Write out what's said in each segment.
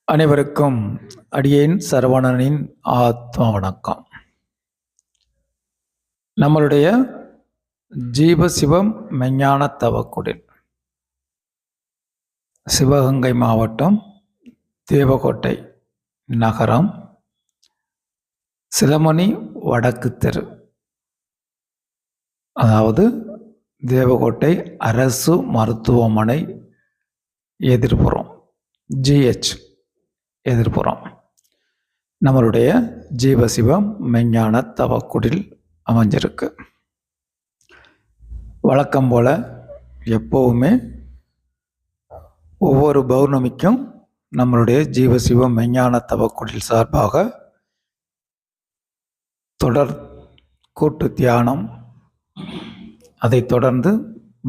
அனைவருக்கும் அடியேன் சரவணனின் ஆத்ம வணக்கம். நம்மளுடைய ஜீவசிவம் மெஞ்ஞான தவக்குடில் சிவகங்கை மாவட்டம் தேவகோட்டை நகரம் சிலமணி வடக்கு தெரு, அதாவது தேவகோட்டை அரசு மருத்துவமனை எதிர்ப்புறம், ஜிஹெச் எதிர்ப்புறம் நம்மளுடைய ஜீவசிவம் மெஞ்ஞான தவக்குடில் அமைஞ்சிருக்கு. வழக்கம் போல எப்போவுமே ஒவ்வொரு பௌர்ணமிக்கும் நம்மளுடைய ஜீவசிவம் மெஞ்ஞான தவக்குடில் சார்பாக தொடர் கூட்டு தியானம், அதைத் தொடர்ந்து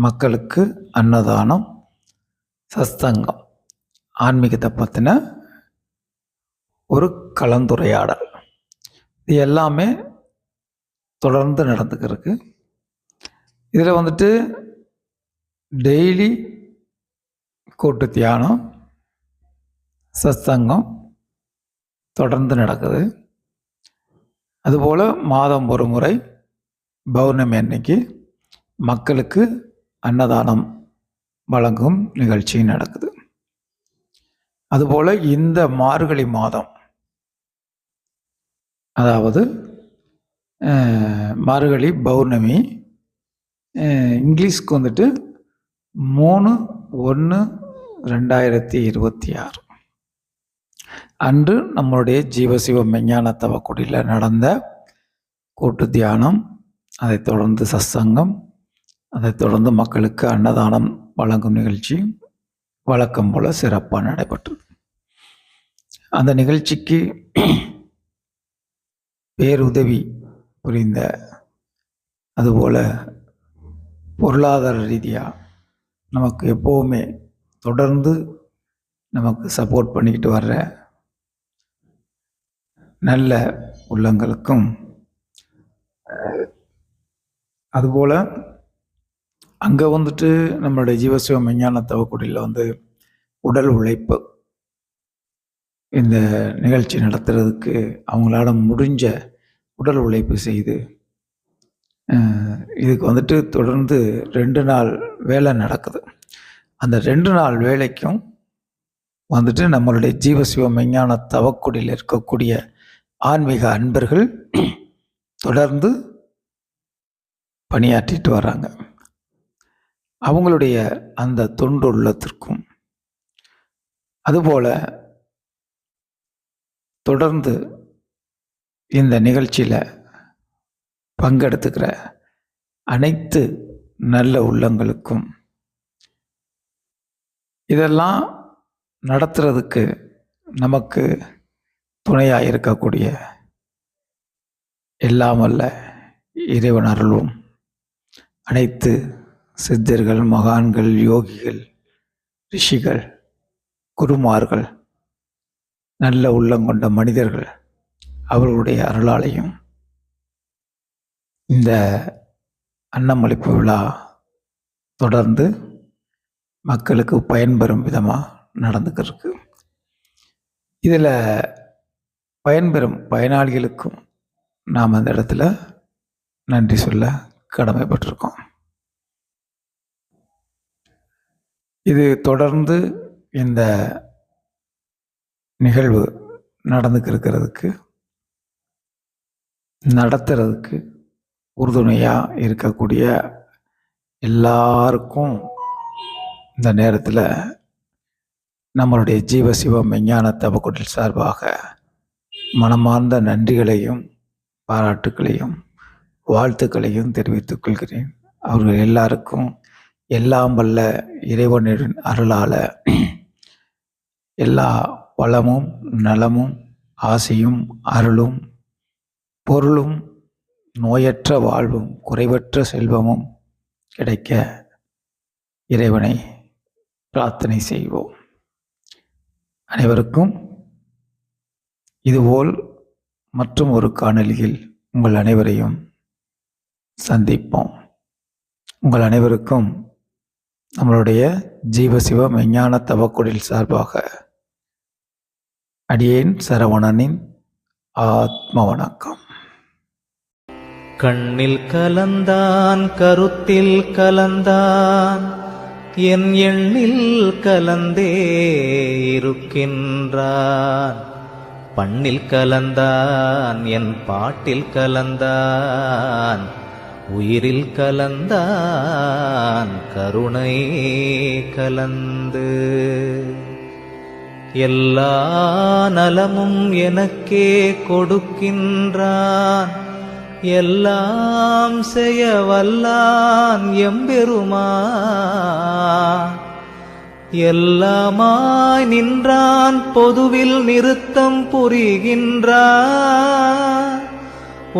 மக்களுக்கு அன்னதானம், சத்சங்கம், ஆன்மீகத்தை பற்றின ஒரு கலந்துரையாடல், இது எல்லாமே தொடர்ந்து நடந்துக்கிருக்கு. இதில் டெய்லி கூட்டு தியானம், சத்சங்கம் தொடர்ந்து நடக்குது. அதுபோல் மாதம் ஒரு முறை பௌர்ணமி அன்னைக்கு மக்களுக்கு அன்னதானம் வழங்கும் நிகழ்ச்சி நடக்குது. அதுபோல் இந்த மார்கழி மாதம், அதாவது மார்கழி பௌர்ணமி, இங்கிலீஷ்க்கு 3/1/2026 அன்று நம்மளுடைய ஜீவசிவ மெஞ்ஞான தவக்குடியில் நடந்த கூட்டு தியானம், அதைத் தொடர்ந்து சத்சங்கம், அதைத் தொடர்ந்து மக்களுக்கு அன்னதானம் வழங்கும் நிகழ்ச்சி வழக்கம் போல சிறப்பாக நடைபெற்றது. அந்த நிகழ்ச்சிக்கு பேருதவி புரிந்த, அதுபோல் பொருளாதார ரீதியாக நமக்கு எப்போவுமே தொடர்ந்து நமக்கு சப்போர்ட் பண்ணிக்கிட்டு வர்ற நல்ல உள்ளங்களுக்கும், அதுபோல் அங்கே நம்மளுடைய ஜீவசிவ மெஞ்ஞான தவக்குடியில் உடல் உழைப்பு இந்த நிகழ்ச்சி நடத்துறதுக்கு அவங்களால முடிஞ்ச உடல் உழைப்பு செய்து இதுக்கு தொடர்ந்து 2 நாள் வேலை நடக்குது. அந்த 2 நாள் வேலைக்கும் நம்மளுடைய ஜீவசிவ மெஞ்ஞான தவக்குடியில் இருக்கக்கூடிய ஆன்மீக அன்பர்கள் தொடர்ந்து பணியாற்றிட்டு வராங்க. அவங்களுடைய அந்த தொண்டு உள்ளத்திற்கும், அதுபோல் தொடர்ந்து இந்த நிகழ்ச்சியில் பங்கெடுத்துக்கிற அனைத்து நல்ல உள்ளங்களுக்கும், இதெல்லாம் நடத்துறதுக்கு நமக்கு துணையாக இருக்கக்கூடிய எல்லாம் வல்ல இறைவன் அருளும், அனைத்து சித்தர்கள், மகான்கள், யோகிகள், ரிஷிகள், குருமார்கள், நல்ல உள்ளங்கொண்ட மனிதர்கள் அவர்களுடைய அருளாலையும் இந்த அன்னமளிப்பு விழா தொடர்ந்து மக்களுக்கு பயன்பெறும் விதமாக நடந்துக்கிருக்கு. இதில் பயன்பெறும் பயனாளிகளுக்கும் நாம் அந்த இடத்துல நன்றி சொல்ல கடமைப்பட்டிருக்கோம். இது தொடர்ந்து இந்த நிகழ்வு நடந்துக்கிறதுக்கு நடத்துறதுக்கு உறுதுணையாக இருக்கக்கூடிய எல்லாருக்கும் இந்த நேரத்தில் நம்மளுடைய ஜீவசிவ மெஞ்ஞான தவக்குடில் சார்பாக மனமார்ந்த நன்றிகளையும் பாராட்டுக்களையும் வாழ்த்துக்களையும் தெரிவித்துக் கொள்கிறேன். அவர்கள் எல்லாருக்கும் எல்லாம் வல்ல இறைவனின் அருளால் எல்லா வளமும் நலமும் ஆசையும் அருளும் பொருளும் நோயற்ற வாழ்வும் குறைவற்ற செல்வமும் கிடைக்க இறைவனை பிரார்த்தனை செய்வோம். அனைவருக்கும் இதுபோல் மற்றும் ஒரு காணொளியில் உங்கள் அனைவரையும் சந்திப்போம். உங்கள் அனைவருக்கும் நம்மளுடைய ஜீவசிவ மெஞ்ஞான தவக்குடில் சார்பாக அடியேன் சரவணனின் ஆத்ம வணக்கம். கண்ணில் கலந்தான் கருத்தில் கலந்தான் என் எண்ணில் கலந்தே இருக்கின்றான். பண்ணில் கலந்தான் என் பாட்டில் கலந்தான் உயிரில் கலந்தான் கருணை கலந்து. எல்லா நலமும் எனக்கே கொடுக்கின்றான், எல்லாம் செய்ய வல்லான் எம்பெருமான். எல்லாமாய் நின்றான், பொதுவில் நிறுத்தம் புரிகின்றான்.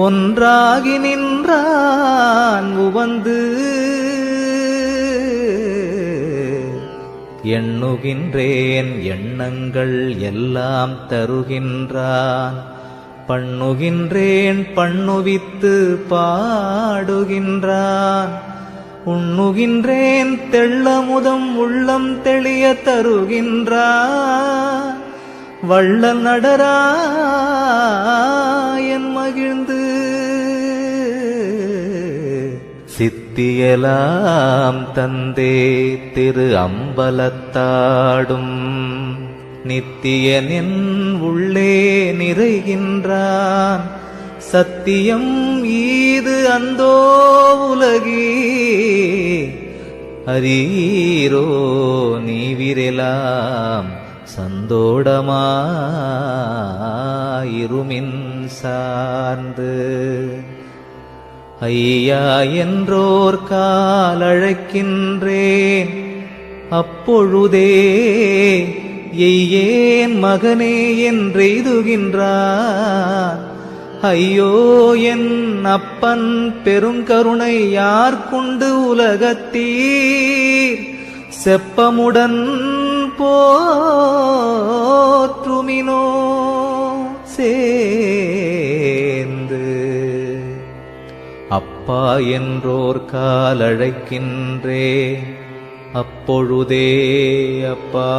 ஒன்றாகி நின்றான் உவந்து. எண்ணுகின்றேன் எண்ணங்கள் எல்லாம் தருகின்றான். பண்ணுகின்றேன் பண்ணுவித்து பாடுகின்றான். உண்ணுகின்றேன் தெள்ளமுதம் உள்ளம் தெளிய தருகின்றான். வள்ளல் நடராயன் மகிழ்ந்து. சித்தியலாம் தந்தே திரு அம்பலத்தாடும் நித்தியனின் உள்ளே நிறைகின்றான். சத்தியம் ஈது அந்தோ உலகி அரீரோ நீவிரெலாம் சந்தோடமாயிருமின் சார்ந்து. ஐயா என்றோர் காலழைக்கின்றேன், அப்பொழுதே எய்யேன் மகனே என்றெய்துகின்றான். ஐயோ என் அப்பன் பெருங்கருணை யார்கொண்டு உலகத்தீர் செப்பமுடன் போற்றுமினோ சேர்ந்து. அப்பா என்றோர் காலழைக்கின்றேன், அப்பொழுதே அப்பா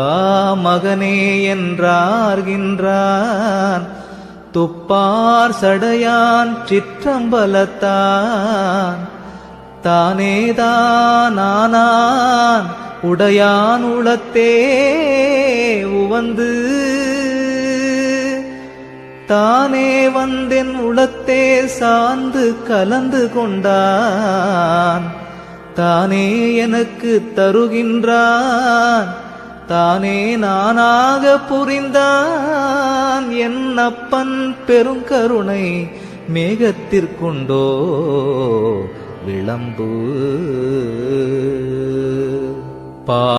மகனே என்றார்கின்றான். துப்பார் சடையான் சிற்றம்பலத்தான் தானேதானான் உடையான் உளத்தே உவந்து. தானே வந்தென் உளத்தே சார்ந்து கலந்து கொண்டான். தானே எனக்கு தருகின்றான், தானே நானாக புரிந்தான். என் அப்பன் பெருங்கருணை மேகத்திற்குண்டோ விளம்பு.